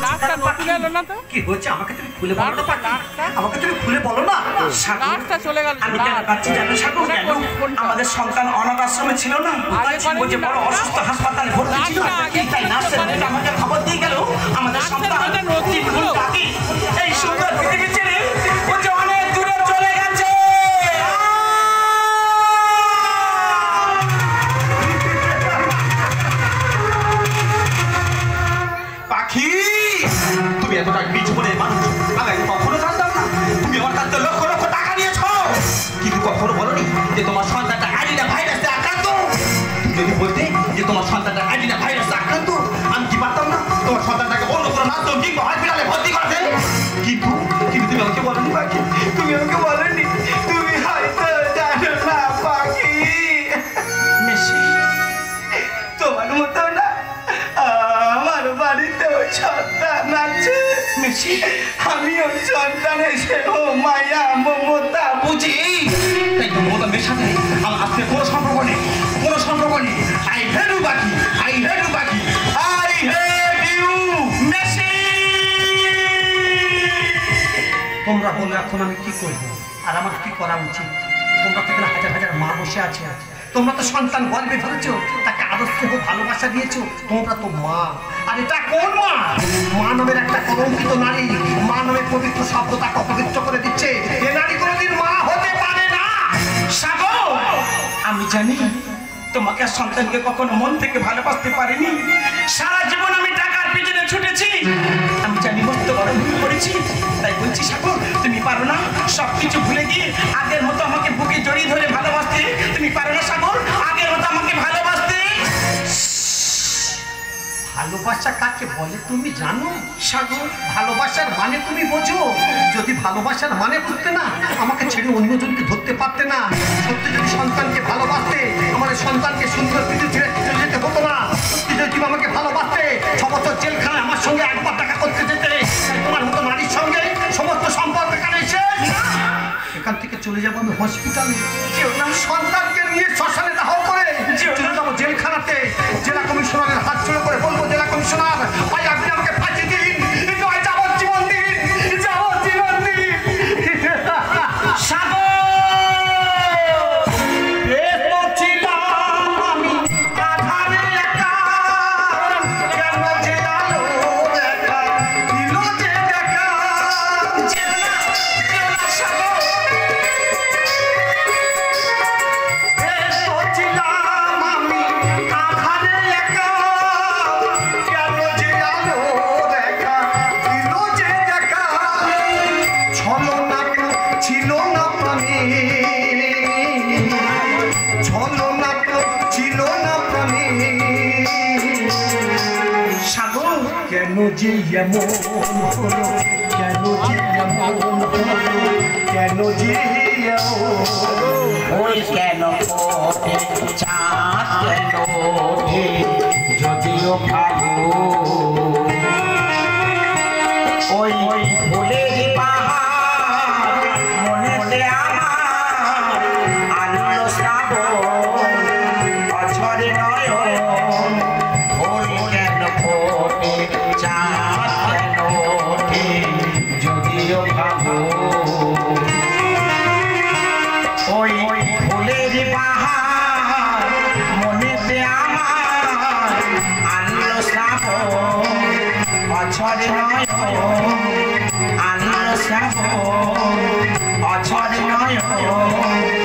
নাকটা নতুন এলো না তো কি হচ্ছে আমাকে তুমি খুলে বলো না আমাকে তুমি খুলে বলো না নাকটা চলে গেল আমি কেন পাচ্ছি জানো সাগর আমাদের সন্তান অনাথ আশ্রমে ছিল না যে বড় অসুস্থ হাসপাতালে ভর্তি ছিল তাই নার্সের আমাকে খবর দিয়ে গেল আমাদের সন্তান নতুন বাকি এই সুন্দর পৃথিবী ছেড়ে ও যে অনেক দূরে চলে গেছে পাখি তুমি এতটা নিজ মনে মানুষ আমি কখনো জানতাম না তুমি আমার কাছে লক্ষ লক্ষ টাকা নিয়েছো কিন্তু কখনো বলনি যে তোমার সন্তানটা অ্যাডিনা ভাইরাসে আক্রান্ত তুমি যদি বলতে যে তোমার সন্তানটা অ্যাডিনা ভাইরাসে আক্রান্ত আমি কি পারতাম না তোমার সন্তানটাকে অন্য কোনো নার্সিং কিংবা হসপিটালে ভর্তি করতে কিন্তু কিন্তু তুমি আমাকে বলনি পাখি তুমি আমাকে বলনি তুমি হয়তো জানো না পাখি মেশি তোমার মতো না আমার বাড়িতেও সন্তান আছে মেশি আমিও সন্তান এসেও মায়া মমতা বুঝি তাই মমতা মেয়ের সাথে আমার আজকে কোনো সম্পর্ক নেই আই হেট ইউ বাকি মেশি তোমরা বলো এখন আমি কি করবো আর আমার কি করা উচিত তোমরা তো হাজার হাজার মা বসে আছে তোমরা তো সন্তান গর্বে ধরেছো তাকে আদর্শ ভালোবাসা দিয়েছো তোমরা তো মা আর এটা কোন মা মা নামের একটা কলঙ্কিত নারী মা নামের পবিত্র শব্দ তাকে অপবিত্র করে দিচ্ছে এ নারী কোনোদিন মা হতে পারে না সাগর আমি জানি তোমাকে সন্তানকে কখনো মন থেকে ভালোবাসতে পারিনি সারা জীবন আমি টাকার পিছনে ছুটেছি আমি জানি মস্ত বড় ভুল করেছি তাই বলছি সাগর তুমি পারো না সবকিছু ভুলে গিয়ে আগের মতো আমাকে বুকে জড়িয়ে ধরে ভালোবাসতে তুমি পারো না সাগর আগের মতো আমাকে ভালোবাসতে ভালোবাসা কাকে বলে তুমি জানো সাগর ভালোবাসার মানে তুমি বোঝো যদি ভালোবাসার মানে বুঝতে না আমাকে ছেড়ে অন্যজনকে ধরতে পারতে না সত্যি যদি সন্তানকে ভালোবাসতে আমাদের সন্তানকে সুন্দর কিছু ছেড়ে চলে যেতে হতো না সত্যি যদি আমাকে ভালোবাসতে 6 বছর জেলখানায় আমার সঙ্গে একবার দেখা করতে যেতে তোমার মতো নারীর সঙ্গে সমস্ত সম্পর্ক এখানে শেষ এখান থেকে চলে যাবো আমি হসপিটালে সন্তানকে নিয়ে শ্মশানে দাহ করে চলে যাবো জেলখানাতে জেলা কমিশনারের হাত ছুঁড়ে করে বলবো জেলা কমিশনার ভাই আপনি আমাকে ফাঁসি দিন কিন্তু যাবজ্জীবন দিন সাগর কেন যে এমন হলো কেন যে এমন হলো কেন যে ওই কেন চাঁদ কেন যদিও ভাবো ওই ফুলের পাহাড় মনেতে আমার আনন্দ শ্রাবণ অঝরে নয়ন ওই কেন চাঁদ কেন যদিও ভাবো ওই ফুলের পাহাড় মনেতে আমার আনন্দ শ্রাবণ অঝরে নয়ন আনন্দ শ্রাবণ অঝরে নয়ন